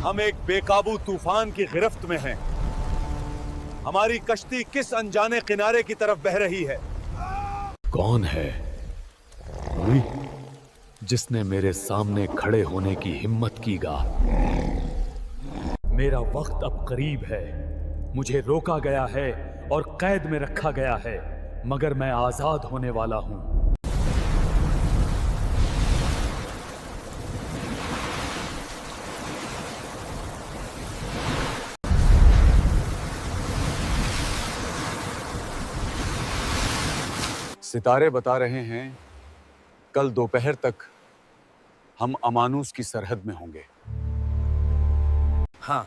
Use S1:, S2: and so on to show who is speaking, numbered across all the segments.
S1: हम एक बेकाबू तूफान की गिरफ्त में हैं। हमारी कश्ती किस अनजाने किनारे की तरफ बह रही है।
S2: कौन है कोई जिसने मेरे सामने खड़े होने की हिम्मत की गा? मेरा वक्त अब करीब है। मुझे रोका गया है और कैद में रखा गया है, मगर मैं आजाद होने वाला हूं।
S1: सितारे बता रहे हैं कल दोपहर तक हम अमानुस की सरहद में होंगे। हाँ,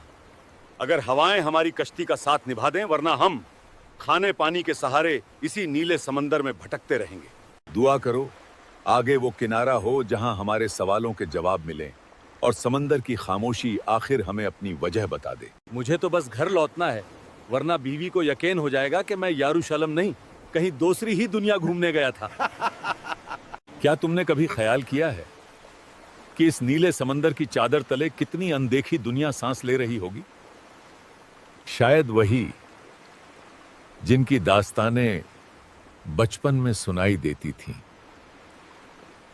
S1: अगर हवाएं हमारी कश्ती का साथ निभा दें, वरना हम खाने पानी के सहारे इसी नीले समंदर में भटकते रहेंगे। दुआ करो आगे वो किनारा हो जहां हमारे सवालों के जवाब मिलें और समंदर की खामोशी आखिर हमें अपनी वजह बता दे। मुझे तो बस घर लौटना है, वरना बीवी को यकीन हो जाएगा कि मैं यारूशलम नहीं, कहीं दूसरी ही दुनिया घूमने गया था। क्या तुमने कभी ख्याल किया है कि इस नीले समंदर की चादर तले कितनी अनदेखी दुनिया सांस ले रही होगी? शायद वही जिनकी दास्तानें बचपन में सुनाई देती थीं।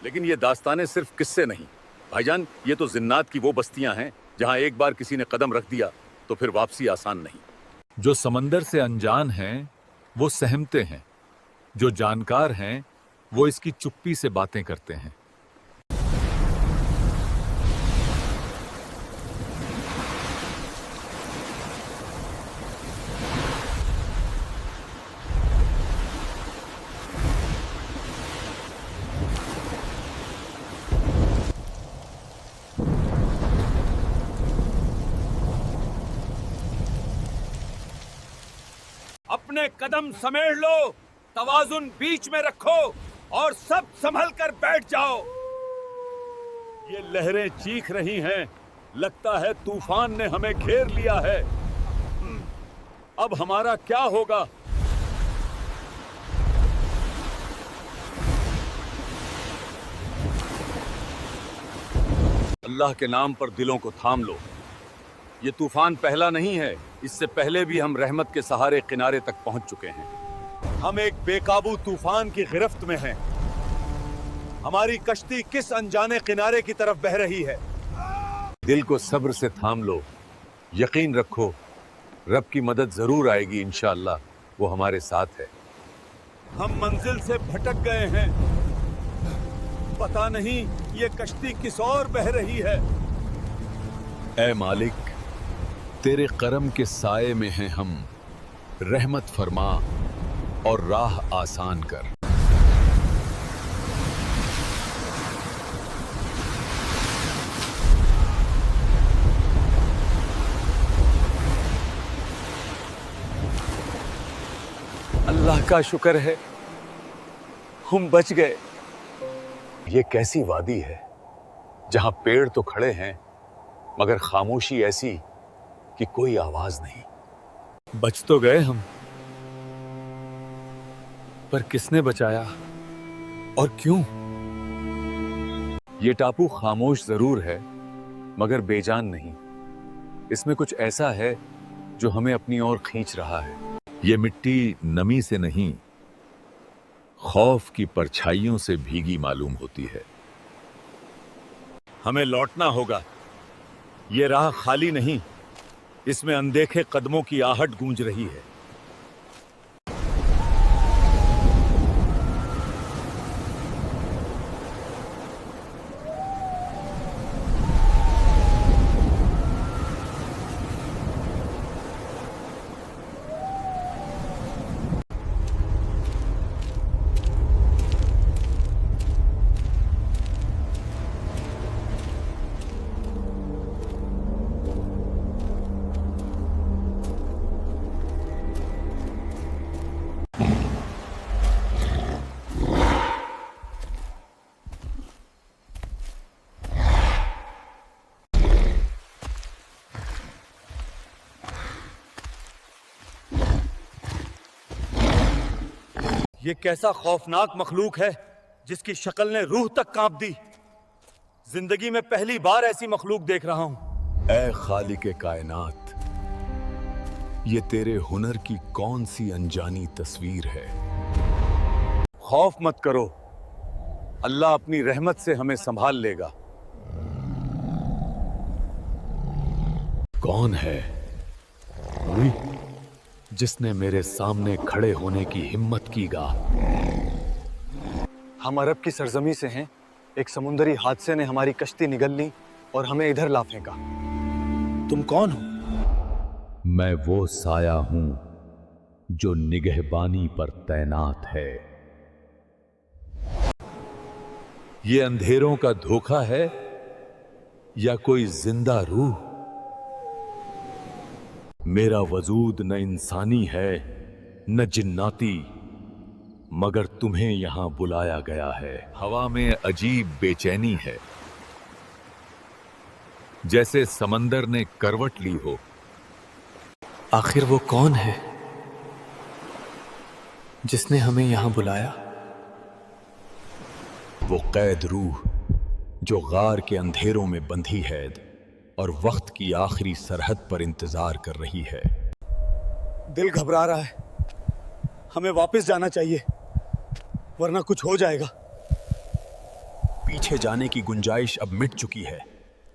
S1: लेकिन ये दास्तानें सिर्फ किस्से नहीं भाईजान, ये तो जिन्नात की वो बस्तियां हैं जहां एक बार किसी ने कदम रख दिया तो फिर वापसी आसान नहीं। जो समंदर से अनजान हैं वो सहमते हैं, जो जानकार हैं वो इसकी चुप्पी से बातें करते हैं। अपने कदम समेट लो, तवाजुन बीच में रखो और सब संभल कर बैठ जाओ। ये लहरें चीख रही हैं, लगता है तूफान ने हमें घेर लिया है। अब हमारा क्या होगा? अल्लाह के नाम पर दिलों को थाम लो। ये तूफान पहला नहीं है, इससे पहले भी हम रहमत के सहारे किनारे तक पहुंच चुके हैं। हम एक बेकाबू तूफान की गिरफ्त में हैं। हमारी कश्ती किस अनजाने किनारे की तरफ बह रही है। दिल को सब्र से थाम लो, यकीन रखो रब की मदद जरूर आएगी इंशाअल्लाह, वो हमारे साथ है। हम मंजिल से भटक गए हैं, पता नहीं ये कश्ती किस ओर बह रही है। ऐ मालिक, तेरे करम के साए में हैं हम, रहमत फरमा और राह आसान कर। अल्लाह का शुक्र है हम बच गए। ये कैसी वादी है जहां पेड़ तो खड़े हैं मगर खामोशी ऐसी कि कोई आवाज नहीं। बच तो गए हम, पर किसने बचाया और क्यों? ये टापू खामोश जरूर है मगर बेजान नहीं। इसमें कुछ ऐसा है जो हमें अपनी ओर खींच रहा है। ये मिट्टी नमी से नहीं, खौफ की परछाइयों से भीगी मालूम होती है। हमें लौटना होगा। ये राह खाली नहीं, इसमें अनदेखे कदमों की आहट गूंज रही है। ये कैसा खौफनाक मखलूक है जिसकी शक्ल ने रूह तक कांप दी। जिंदगी में पहली बार ऐसी मखलूक देख रहा हूं। ऐ खालिक कायनात, ये तेरे हुनर की कौन सी अनजानी तस्वीर है। खौफ मत करो, अल्लाह अपनी रहमत से हमें संभाल लेगा।
S2: कौन है कोई जिसने मेरे सामने खड़े होने की हिम्मत की गा?
S3: हम अरब की सरजमी से हैं। एक समुंदरी हादसे ने हमारी कश्ती निगल ली और हमें इधर ला फेंका। तुम कौन हो?
S2: मैं वो साया हूं जो निगहबानी पर तैनात है।
S1: ये अंधेरों का धोखा है या कोई जिंदा रूह? मेरा वजूद न इंसानी है न जिन्नाती, मगर तुम्हें यहां बुलाया गया है। हवा में अजीब बेचैनी है, जैसे समंदर ने करवट ली हो।
S3: आखिर वो कौन है जिसने हमें यहां बुलाया?
S1: वो कैद रूह जो गार के अंधेरों में बंधी है और वक्त की आखिरी सरहद पर इंतजार कर रही है।
S3: दिल घबरा रहा है, हमें वापस जाना चाहिए वरना कुछ हो जाएगा।
S1: पीछे जाने की गुंजाइश अब मिट चुकी है।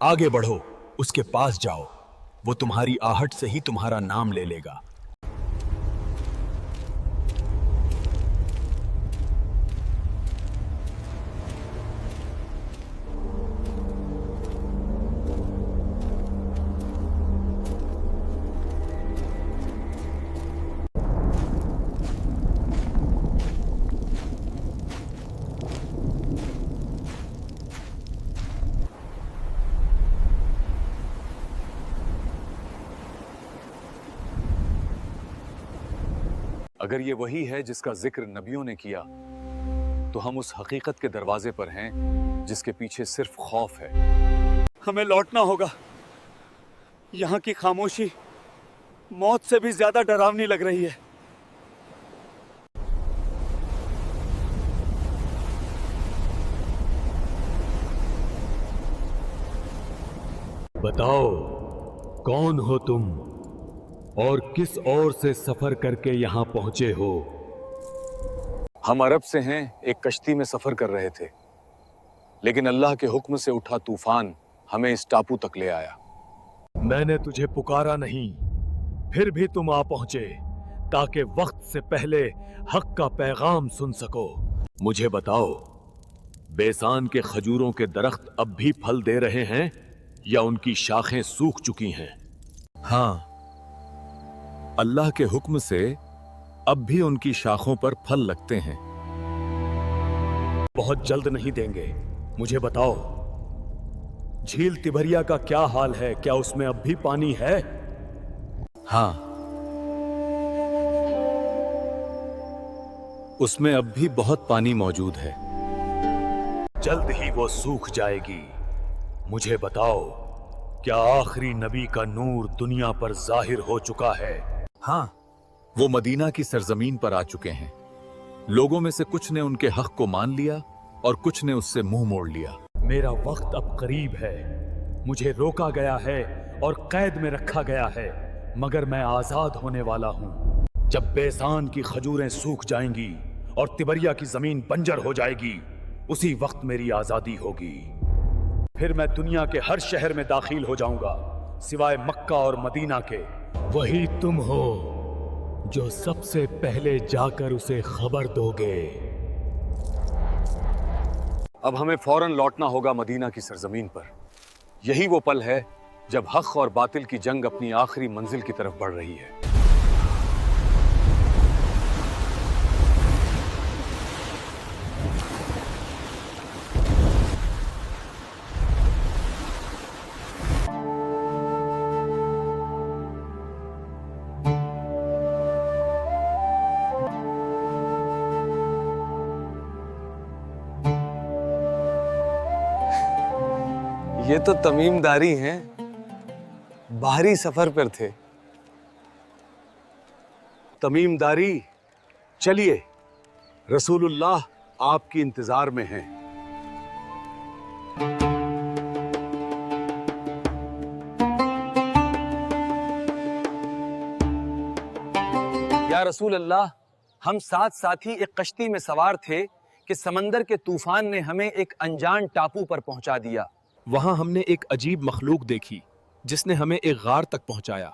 S1: आगे बढ़ो, उसके पास जाओ, वो तुम्हारी आहट से ही तुम्हारा नाम ले लेगा। अगर ये वही है जिसका जिक्र नबियों ने किया, तो हम उस हकीकत के दरवाजे पर हैं जिसके पीछे सिर्फ खौफ है।
S3: हमें लौटना होगा। यहाँ की खामोशी मौत से भी ज्यादा डरावनी लग रही है।
S2: बताओ कौन हो तुम और किस ओर से सफर करके यहां पहुंचे हो?
S1: हम अरब से हैं, एक कश्ती में सफर कर रहे थे, लेकिन अल्लाह के हुक्म से उठा तूफान हमें इस टापू तक ले आया।
S2: मैंने तुझे पुकारा नहीं, फिर भी तुम आ पहुंचे ताकि वक्त से पहले हक का पैगाम सुन सको। मुझे बताओ, बेसान के खजूरों के दरख्त अब भी फल दे रहे हैं या उनकी शाखें सूख चुकी हैं?
S1: हाँ, अल्लाह के हुक्म से अब भी उनकी शाखों पर फल लगते हैं।
S2: बहुत जल्द नहीं देंगे। मुझे बताओ, झील तिबरिया का क्या हाल है? क्या उसमें अब भी पानी है?
S1: हाँ, उसमें अब भी बहुत पानी मौजूद है।
S2: जल्द ही वो सूख जाएगी। मुझे बताओ, क्या आखिरी नबी का नूर दुनिया पर जाहिर हो चुका है?
S1: हाँ, वो मदीना की सरजमीन पर आ चुके हैं। लोगों में से कुछ ने उनके हक को मान लिया और कुछ ने उससे मुंह मोड़ लिया।
S2: मेरा वक्त अब करीब है। मुझे रोका गया है और कैद में रखा गया है, मगर मैं आजाद होने वाला हूं। जब बेसान की खजूरें सूख जाएंगी और तिबरिया की जमीन बंजर हो जाएगी, उसी वक्त मेरी आजादी होगी। फिर मैं दुनिया के हर शहर में दाखिल हो जाऊंगा, सिवाय मक्का और मदीना के। वही तुम हो जो सबसे पहले जाकर उसे खबर दोगे।
S1: अब हमें फौरन लौटना होगा मदीना की सरजमीन पर। यही वो पल है जब हक और बातिल की जंग अपनी आखिरी मंजिल की तरफ बढ़ रही है।
S3: ये तो तमीमदारी हैं, बाहरी सफर पर थे।
S1: तमीमदारी, चलिए, रसूलुल्लाह आपकी इंतजार में हैं।
S3: یا رسول اللہ، ہم 7 ساتھی ایک کشتی میں سوار تھے کہ سمندر کے طوفان نے ہمیں ایک انجان ٹاپو پر پہنچا دیا۔
S4: وہاں ہم نے ایک عجیب مخلوق دیکھی جس نے ہمیں ایک غار تک پہنچایا۔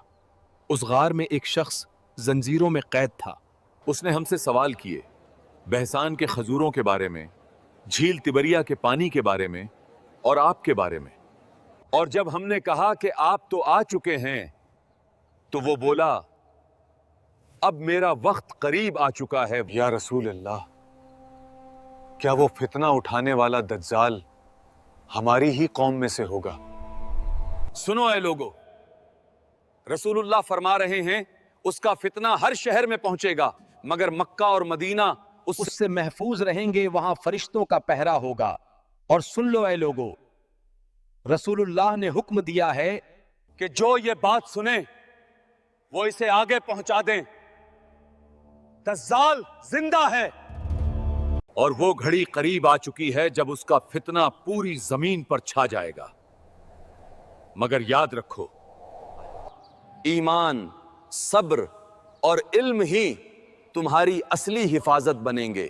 S4: اس غار میں ایک شخص زنجیروں میں قید تھا۔
S1: اس نے ہم سے سوال کیے، بہسان کے کھجوروں کے بارے میں، جھیل تبریا کے پانی کے بارے میں اور آپ کے بارے میں۔ اور جب ہم نے کہا کہ آپ تو آ چکے ہیں تو وہ بولا، اب میرا وقت قریب آ چکا ہے۔
S3: یا رسول اللہ، کیا وہ فتنہ اٹھانے والا دجال ہماری ہی قوم میں سے ہوگا؟
S1: سنو اے لوگو، رسول اللہ فرما رہے ہیں اس کا فتنہ ہر شہر میں پہنچے گا مگر مکہ اور مدینہ
S5: اس سے محفوظ رہیں گے، وہاں فرشتوں کا پہرا ہوگا۔ اور سن لو اے لوگو، رسول اللہ نے حکم دیا ہے
S1: کہ جو یہ بات سنیں وہ اسے آگے پہنچا دیں، دجال زندہ ہے اور وہ گھڑی قریب آ چکی ہے جب اس کا فتنہ پوری زمین پر چھا جائے گا۔ مگر یاد رکھو، ایمان، صبر اور علم ہی تمہاری اصلی حفاظت بنیں گے۔